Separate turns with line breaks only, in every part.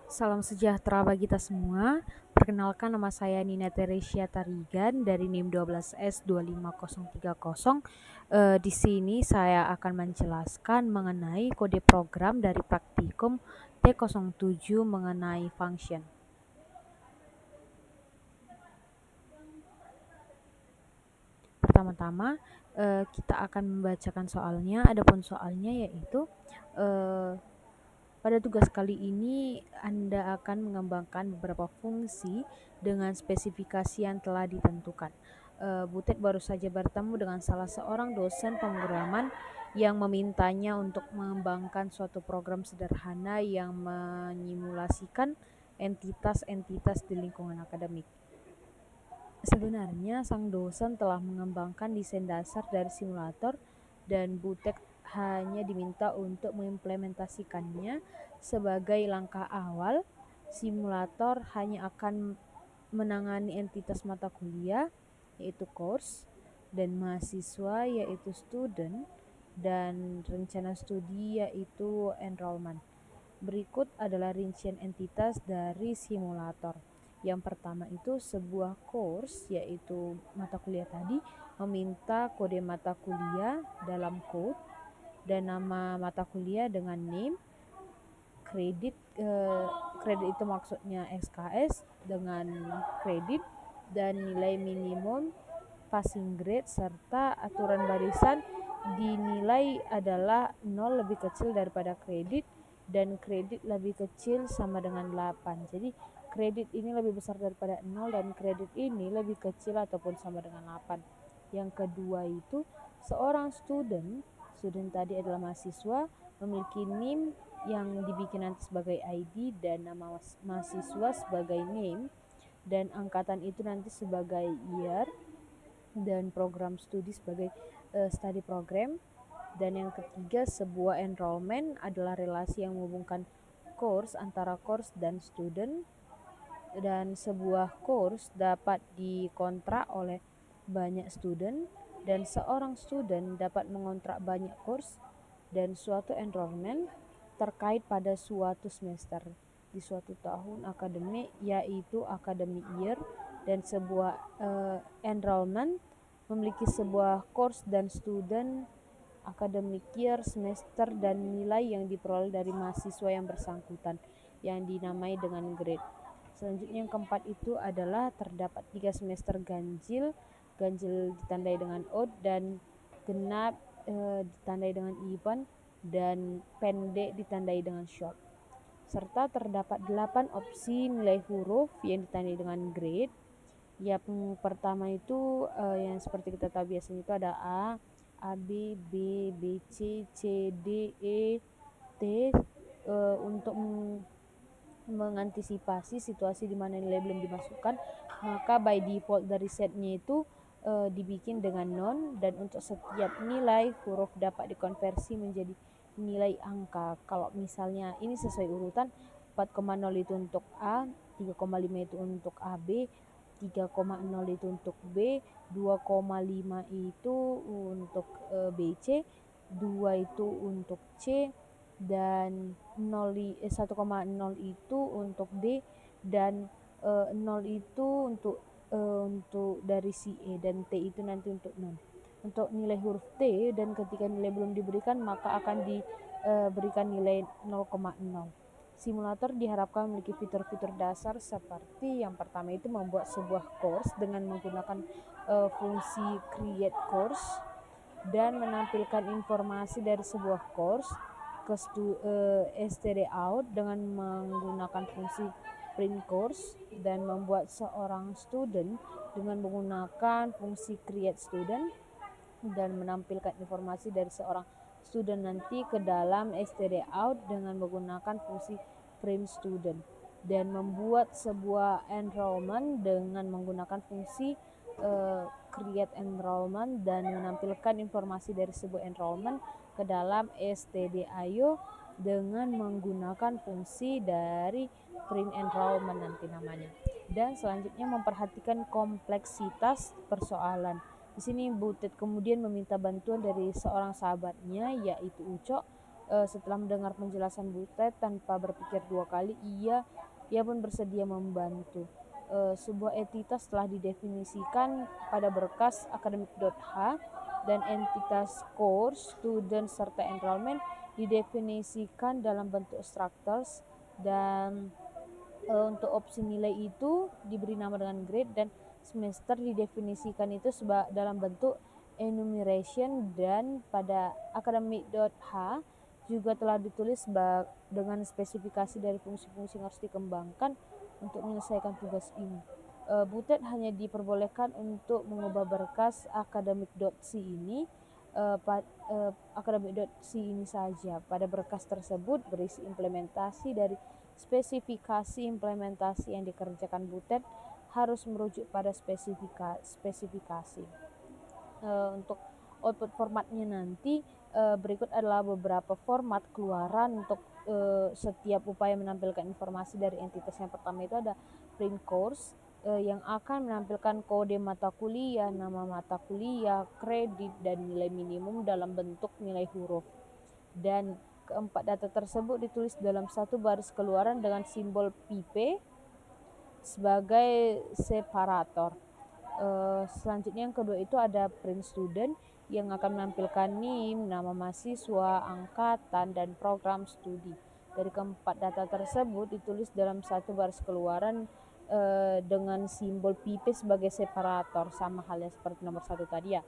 Salam sejahtera bagi kita semua. Perkenalkan, nama saya Nina Teresia Tarigan dari NIM 12S25030. Di sini saya akan menjelaskan mengenai kode program dari praktikum T07 mengenai function. Pertama-tama kita akan membacakan soalnya. Adapun soalnya yaitu pada tugas kali ini Anda akan mengembangkan beberapa fungsi dengan spesifikasi yang telah ditentukan. Butet baru saja bertemu dengan salah seorang dosen pemrograman yang memintanya untuk mengembangkan suatu program sederhana yang menyimulasikan entitas-entitas di lingkungan akademik. Sebenarnya sang dosen telah mengembangkan desain dasar dari simulator dan Butet hanya diminta untuk mengimplementasikannya sebagai langkah awal. Simulator hanya akan menangani entitas mata kuliah yaitu course dan mahasiswa yaitu student dan rencana studi yaitu enrollment. Berikut adalah rincian entitas dari simulator. Yang pertama itu sebuah course yaitu mata kuliah tadi meminta kode mata kuliah dalam code dan nama mata kuliah dengan name, kredit itu maksudnya SKS dengan kredit dan nilai minimum passing grade serta aturan barisan dinilai adalah 0 lebih kecil daripada kredit dan kredit lebih kecil sama dengan 8. Jadi kredit ini lebih besar daripada 0 dan kredit ini lebih kecil ataupun sama dengan 8. Yang kedua itu seorang student tadi adalah mahasiswa, memiliki NIM yang dibikin nanti sebagai ID dan nama mahasiswa sebagai name dan angkatan itu nanti sebagai year dan program studi sebagai study program. Dan yang ketiga, sebuah enrollment adalah relasi yang menghubungkan course antara course dan student, dan sebuah course dapat dikontrak oleh banyak student dan seorang student dapat mengontrak banyak course, dan suatu enrollment terkait pada suatu semester di suatu tahun akademik yaitu academic year, dan sebuah enrollment memiliki sebuah course dan student academic year, semester, dan nilai yang diperoleh dari mahasiswa yang bersangkutan yang dinamai dengan grade. Selanjutnya yang keempat itu adalah terdapat 3 semester ganjil ditandai dengan odd dan genap ditandai dengan even dan pendek ditandai dengan short. Serta terdapat 8 opsi nilai huruf yang ditandai dengan grade. Yang pertama itu yang seperti kita tahu biasanya itu ada A, B, B, C, C, D, E, T. Untuk mengantisipasi situasi di mana nilai belum dimasukkan, maka by default dari setnya itu dibikin dengan non, dan untuk setiap nilai huruf dapat dikonversi menjadi nilai angka. Kalau misalnya ini sesuai urutan, 4,0 itu untuk A, 3,5 itu untuk AB, 3,0 itu untuk B, 2,5 itu untuk BC, 2 itu untuk C, dan 1,0 itu untuk D, dan 0 itu untuk dari si E, dan T itu nanti untuk non. Untuk nilai huruf T, dan ketika nilai belum diberikan maka akan diberikan nilai 0,0. Simulator diharapkan memiliki fitur-fitur dasar seperti yang pertama itu membuat sebuah course dengan menggunakan fungsi create course dan menampilkan informasi dari sebuah course ke stdout dengan menggunakan fungsi print course, dan membuat seorang student dengan menggunakan fungsi create student dan menampilkan informasi dari seorang student nanti ke dalam stdout dengan menggunakan fungsi print student, dan membuat sebuah enrollment dengan menggunakan fungsi create enrollment dan menampilkan informasi dari sebuah enrollment ke dalam stdio dengan menggunakan fungsi dari print enrollment nanti namanya. Dan selanjutnya memperhatikan kompleksitas persoalan. Di sini Butet kemudian meminta bantuan dari seorang sahabatnya yaitu Ucok Setelah mendengar penjelasan Butet tanpa berpikir dua kali, ia pun bersedia membantu. Sebuah entitas telah didefinisikan pada berkas academic.h dan entitas course, student, serta enrollment didefinisikan dalam bentuk structures, dan untuk opsi nilai itu diberi nama dengan grade, dan semester didefinisikan itu dalam bentuk enumeration, dan pada academic.h juga telah ditulis dengan spesifikasi dari fungsi-fungsi yang harus dikembangkan untuk menyelesaikan tugas ini. Butet hanya diperbolehkan untuk mengubah berkas academic.c ini academic.c ini saja. Pada berkas tersebut berisi implementasi dari spesifikasi implementasi yang dikerjakan Butet harus merujuk pada spesifikasi. Untuk output formatnya nanti berikut adalah beberapa format keluaran untuk setiap upaya menampilkan informasi dari entitas. Yang pertama itu ada print course yang akan menampilkan kode mata kuliah, nama mata kuliah, kredit, dan nilai minimum dalam bentuk nilai huruf. Dan keempat data tersebut ditulis dalam satu baris keluaran dengan simbol pipe sebagai separator. Selanjutnya yang kedua itu ada print student yang akan menampilkan NIM, nama mahasiswa, angkatan, dan program studi. Dari keempat data tersebut ditulis dalam satu baris keluaran dengan simbol pipe sebagai separator, sama halnya seperti nomor 1 tadi ya.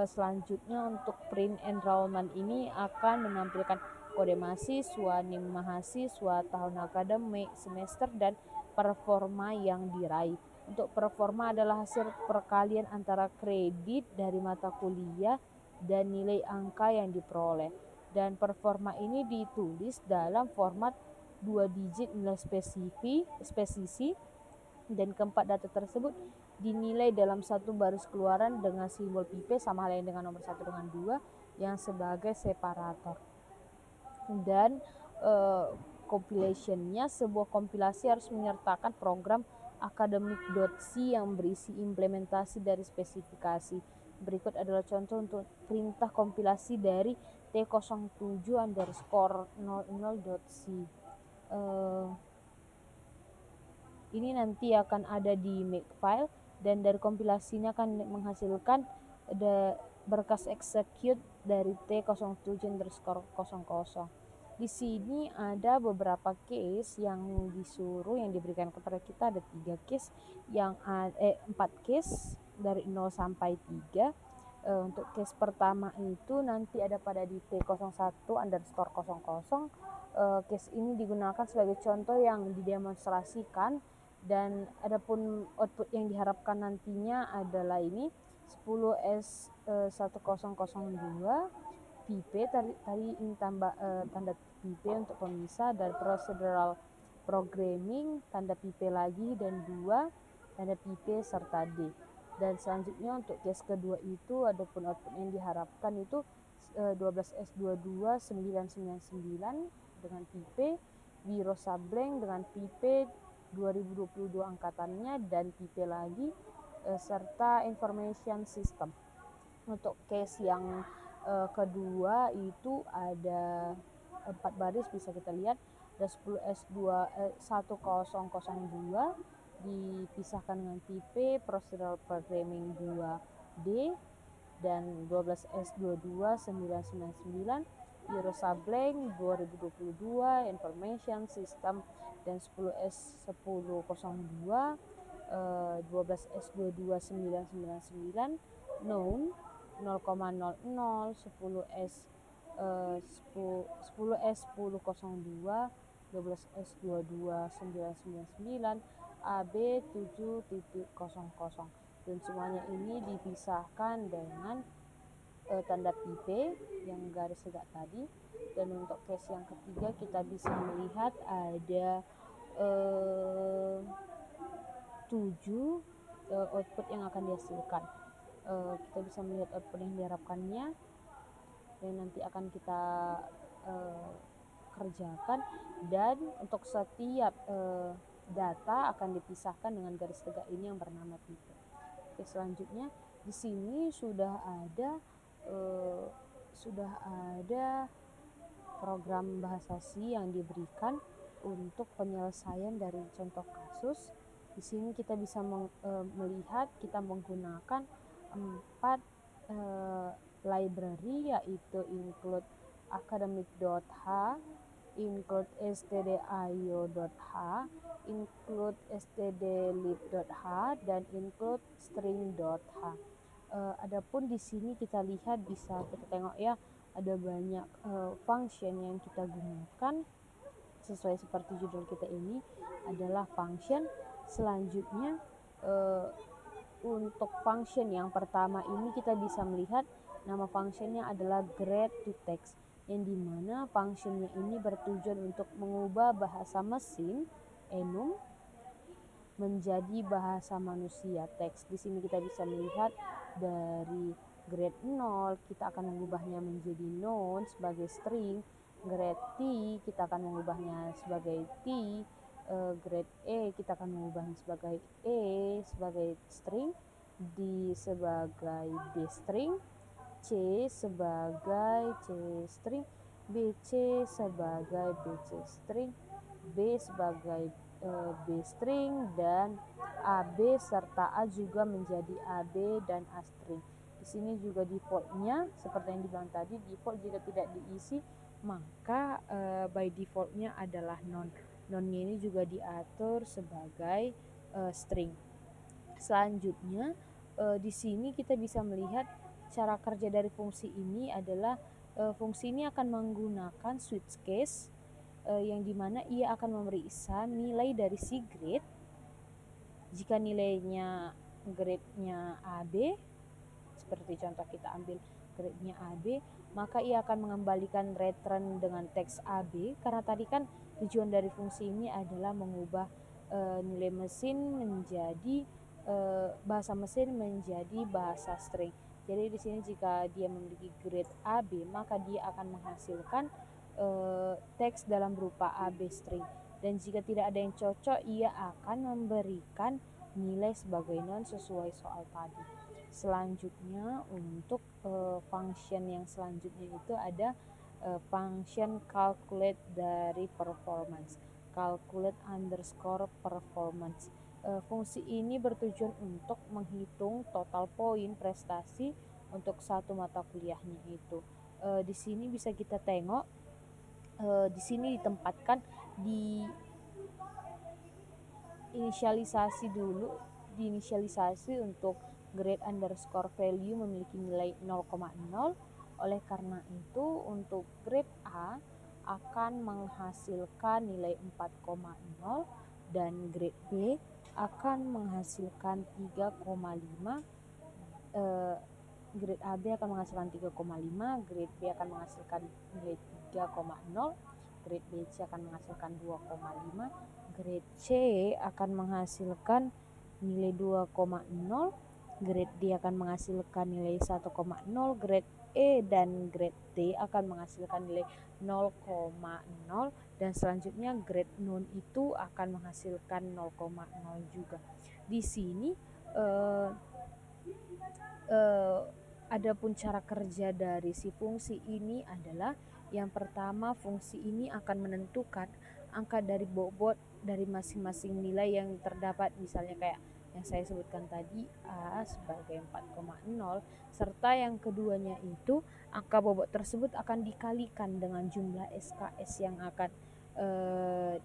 Selanjutnya untuk print enrollment ini akan menampilkan kode mahasiswa, NIM mahasiswa, tahun akademik, semester, dan performa yang diraih. Untuk performa adalah hasil perkalian antara kredit dari mata kuliah dan nilai angka yang diperoleh. Dan performa ini ditulis dalam format 2 digit nilai spesifik, dan keempat data tersebut dinilai dalam satu baris keluaran dengan simbol pipe, sama halnya dengan nomor 1 dengan 2 yang sebagai separator. Dan compilationnya, sebuah kompilasi harus menyertakan program academic.c yang berisi implementasi dari spesifikasi. Berikut adalah contoh untuk perintah kompilasi dari T07_00.c. Ini nanti akan ada di makefile, dan dari kompilasinya akan menghasilkan berkas execute dari T07_00. Di sini ada beberapa case yang diberikan kepada kita. Ada 3 case, 4 case dari 0 sampai 3. Untuk case pertama itu nanti ada pada di T01_00. Case ini digunakan sebagai contoh yang didemonstrasikan, dan adapun output yang diharapkan nantinya adalah ini 10S1002 pipe tadi ini tanda pipe untuk pemisah, dan procedural programming tanda pipe lagi, dan 2 tanda pipe serta D. Dan selanjutnya untuk case kedua itu adapun output yang diharapkan itu 12S22 999 dengan pipe, Wiro Sableng dengan pipe 2022 angkatannya dan pipe lagi serta information system. Untuk case yang kedua itu ada 4 baris, bisa kita lihat. Ada 10S1002 dipisahkan dengan tipe procedural programming 2D, dan 12S22 999 Wiro Sableng 2022 information system, dan 10S1002 12S22 999 known 0,00 10S1002 12S22 999 AB 7.00, dan semuanya ini dipisahkan dengan tanda pipe yang garis tegak tadi. Dan untuk case yang ketiga kita bisa melihat ada 7 output yang akan dihasilkan. Kita bisa melihat output yang diharapkannya yang nanti akan kita kerjakan, dan untuk setiap data akan dipisahkan dengan garis tegak ini yang bernama pipe. Oke, selanjutnya di sini sudah ada program bahasa C yang diberikan untuk penyelesaian dari contoh kasus. Di sini kita bisa melihat kita menggunakan 4 library, yaitu include academic.h, include stdio.h, include stdlib.h, dan include string.h. Adapun di sini kita lihat, bisa kita tengok ya, ada banyak function yang kita gunakan sesuai seperti judul kita ini adalah function. Selanjutnya untuk function yang pertama ini kita bisa melihat nama functionnya adalah grade2text, yang dimana functionnya ini bertujuan untuk mengubah bahasa mesin enum menjadi bahasa manusia teks. Di sini kita bisa melihat dari grade 0 kita akan mengubahnya menjadi noun sebagai string, grade T kita akan mengubahnya sebagai T, grade E kita akan mengubahnya sebagai E sebagai string, D sebagai D string, C sebagai C string, BC sebagai BC string, B sebagai B string, dan AB serta A juga menjadi AB dan A string. Di sini juga defaultnya seperti yang dibilang tadi, default jika tidak diisi maka by defaultnya adalah non. Nonnya ini juga diatur sebagai string. Selanjutnya di sini kita bisa melihat cara kerja dari fungsi ini adalah fungsi ini akan menggunakan switch case yang dimana ia akan memeriksa nilai dari si grade. Jika nilainya grade-nya AB, seperti contoh kita ambil grade-nya AB, maka ia akan mengembalikan return dengan teks AB, karena tadi kan tujuan dari fungsi ini adalah mengubah nilai mesin menjadi bahasa mesin menjadi bahasa string. Jadi di sini jika dia memiliki grade AB, maka dia akan menghasilkan teks dalam berupa AB string, dan jika tidak ada yang cocok ia akan memberikan nilai sebagai non sesuai soal tadi. Selanjutnya untuk function yang selanjutnya itu ada function calculate dari performance, calculate underscore performance. Fungsi ini bertujuan untuk menghitung total poin prestasi untuk satu mata kuliahnya itu. Di sini bisa kita tengok di sini ditempatkan di inisialisasi untuk grade underscore value memiliki nilai 0,0. Oleh karena itu untuk grade A akan menghasilkan nilai 4,0 dan grade B akan menghasilkan 3,5. Grade AB akan menghasilkan 3,5, grade B akan menghasilkan nilai 3,0, grade BC akan menghasilkan 2,5, grade C akan menghasilkan nilai 2,0, grade D akan menghasilkan nilai 1,0, grade E dan grade D akan menghasilkan nilai 0,0, dan selanjutnya grade non itu akan menghasilkan 0,0 juga. Di sini adapun cara kerja dari si fungsi ini adalah yang pertama, fungsi ini akan menentukan angka dari bobot dari masing-masing nilai yang terdapat, misalnya kayak yang saya sebutkan tadi A sebagai 4,0, serta yang keduanya itu angka bobot tersebut akan dikalikan dengan jumlah SKS yang akan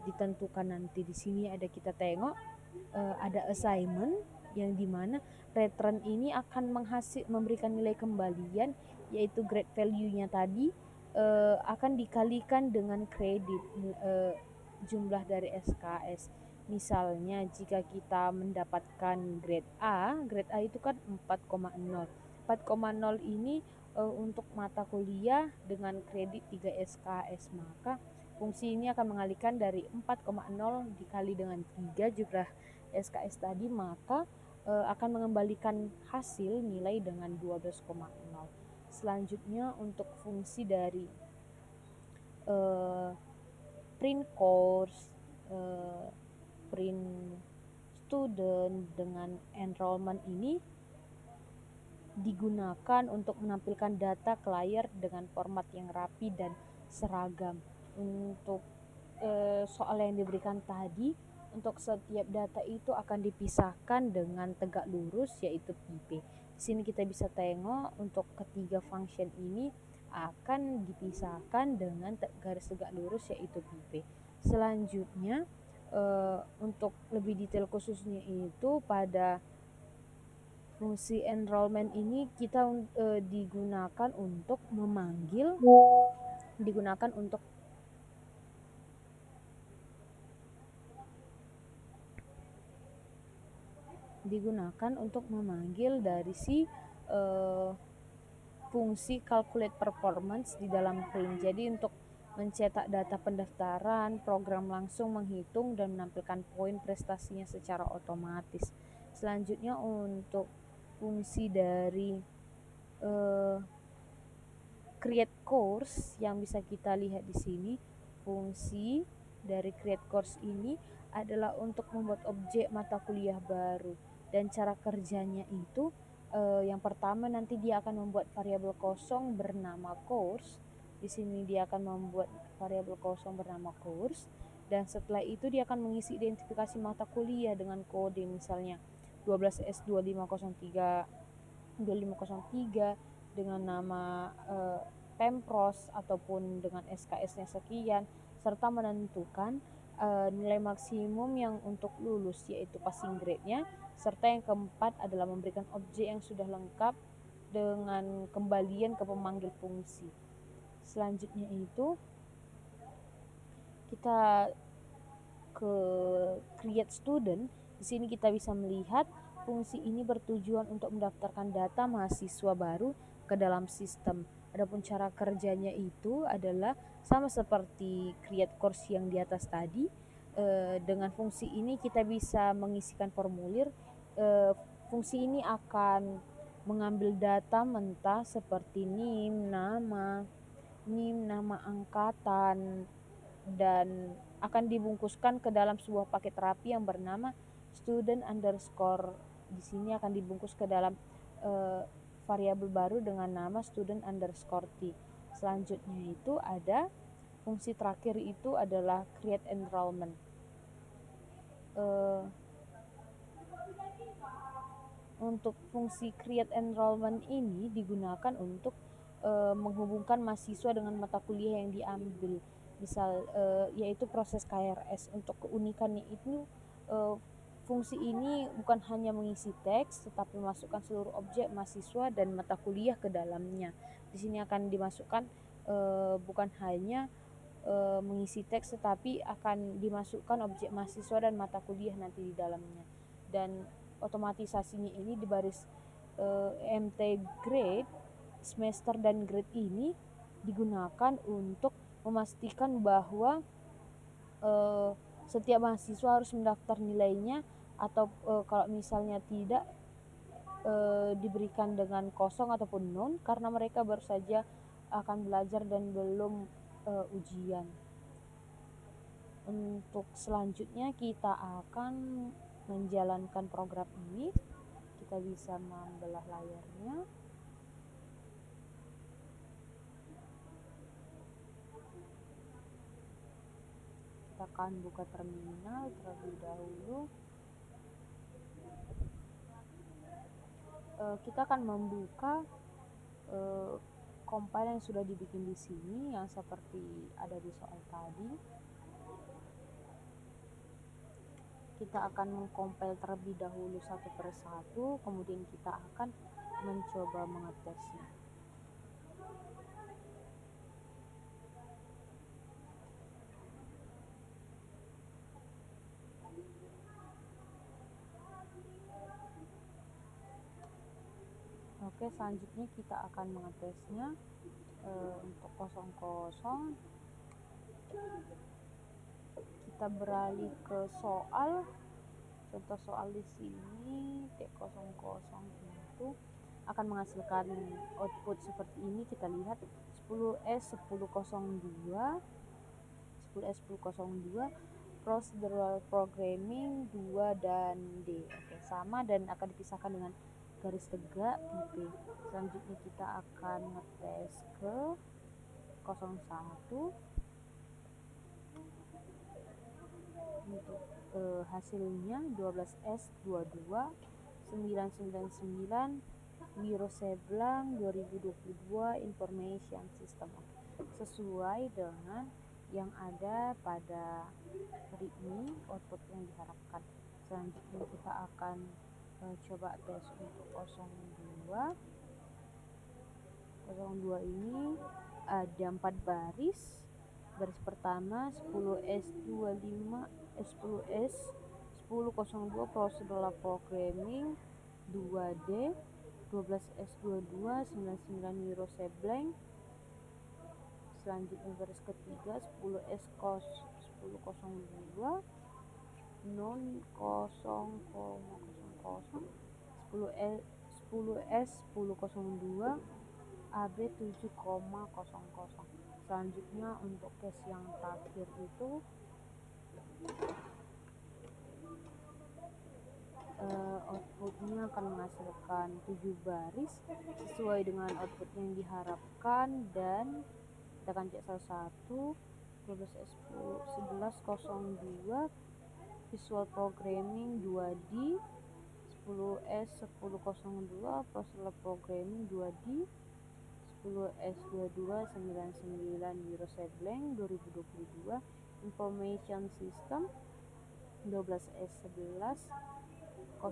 ditentukan nanti. Di sini ada kita tengok ada assignment yang dimana return ini akan memberikan nilai kembalian, yaitu grade value-nya tadi akan dikalikan dengan kredit jumlah dari SKS. Misalnya jika kita mendapatkan grade A itu kan 4,0. 4,0 ini untuk mata kuliah dengan kredit 3 SKS, maka fungsi ini akan mengalihkan dari 4,0 dikali dengan 3 jumlah SKS tadi, maka akan mengembalikan hasil nilai dengan 12,0. Selanjutnya untuk fungsi dari print course, print student dengan enrollment ini digunakan untuk menampilkan data ke layar dengan format yang rapi dan seragam. Untuk soal yang diberikan tadi, untuk setiap data itu akan dipisahkan dengan tegak lurus, yaitu pipe. Di sini kita bisa tengok untuk ketiga function ini akan dipisahkan dengan garis tegak lurus, yaitu pipe. Selanjutnya untuk lebih detail khususnya itu pada fungsi enrollment ini kita digunakan untuk memanggil dari si fungsi calculate performance di dalam print. Jadi untuk mencetak data pendaftaran, program langsung menghitung dan menampilkan poin prestasinya secara otomatis. Selanjutnya untuk fungsi dari create course yang bisa kita lihat di sini, fungsi dari create course ini adalah untuk membuat objek mata kuliah baru, dan cara kerjanya itu yang pertama nanti dia akan membuat variabel kosong bernama course. Di sini dia akan membuat variabel kosong bernama course, dan setelah itu dia akan mengisi identifikasi mata kuliah dengan kode, misalnya 12S2503 dengan nama Pempros ataupun dengan SKS-nya sekian, serta menentukan nilai maksimum yang untuk lulus, yaitu passing grade-nya, serta yang keempat adalah memberikan objek yang sudah lengkap dengan kembalian ke pemanggil fungsi. Selanjutnya itu kita ke create student. Di sini kita bisa melihat fungsi ini bertujuan untuk mendaftarkan data mahasiswa baru ke dalam sistem. Adapun cara kerjanya itu adalah sama seperti create course yang di atas tadi. Dengan fungsi ini kita bisa mengisikan formulir. Fungsi ini akan mengambil data mentah seperti NIM, nama angkatan, dan akan dibungkuskan ke dalam sebuah paket rapi yang bernama student underscore. Di sini akan dibungkus ke dalam variabel baru dengan nama student underscore t. Selanjutnya itu ada fungsi terakhir, itu adalah create enrollment. Untuk fungsi create enrollment ini digunakan untuk menghubungkan mahasiswa dengan mata kuliah yang diambil, misal yaitu proses KRS. Untuk keunikannya itu fungsi ini bukan hanya mengisi teks, tetapi memasukkan seluruh objek mahasiswa dan mata kuliah ke dalamnya. Di sini akan dimasukkan bukan hanya mengisi teks, tetapi akan dimasukkan objek mahasiswa dan mata kuliah nanti di dalamnya. Dan otomatisasinya ini di baris MT grade, semester dan grade ini digunakan untuk memastikan bahwa setiap mahasiswa harus mendaftar nilainya, atau kalau misalnya tidak diberikan dengan kosong ataupun non, karena mereka baru saja akan belajar dan belum ujian. Untuk selanjutnya kita akan menjalankan program ini. Kita bisa membelah layarnya. Kita akan buka terminal terlebih dahulu. Kita akan membuka compile yang sudah dibikin di sini, yang seperti ada di soal tadi. Kita akan mengcompile terlebih dahulu satu persatu, kemudian kita akan mencoba mengetesnya. Oke, selanjutnya kita akan mengetesnya. Untuk 00 kita beralih ke soal. Contoh soal di sini T00 itu akan menghasilkan output seperti ini. Kita lihat 10S1002 procedural programming 2 dan D. Oke, sama dan akan dipisahkan dengan garis tegak pipe. Selanjutnya kita akan ngetes ke 12S01 untuk hasilnya 12S22 999 Wiro Seblang 2022 Information System, sesuai dengan yang ada pada README output yang diharapkan. Selanjutnya kita akan coba tes untuk 02 ini ada 4 baris. Baris pertama 10S25 10S 1002 prosedural programming 2D 12S22 99 Wiro Seblang. Selanjutnya baris ketiga 10S 1002 non 0,00 10S 1002 AB 7,00. Selanjutnya untuk case yang terakhir itu outputnya akan menghasilkan 7 baris sesuai dengan output yang diharapkan, dan kita akan cek salah satu 12S1102 Visual Programming 2D 10S1002 Procedural Programming 2D 10S22 99 Wiro Seblang 2022 Information System 12S11 02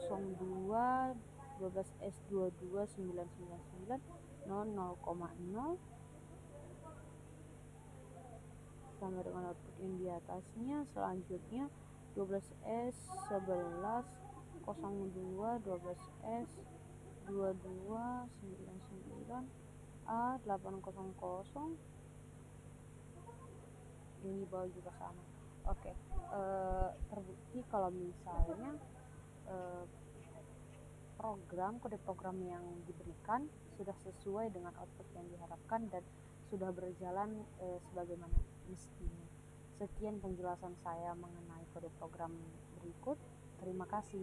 12S22 999 0,0 sama dengan output yang di atasnya. Selanjutnya 12S11 02 12S 22 99 A800 ini bawah juga sama. Oke, terbukti kalau misalnya kode program yang diberikan sudah sesuai dengan output yang diharapkan dan sudah berjalan sebagaimana mestinya. Sekian penjelasan saya mengenai kode program berikut. Terima kasih.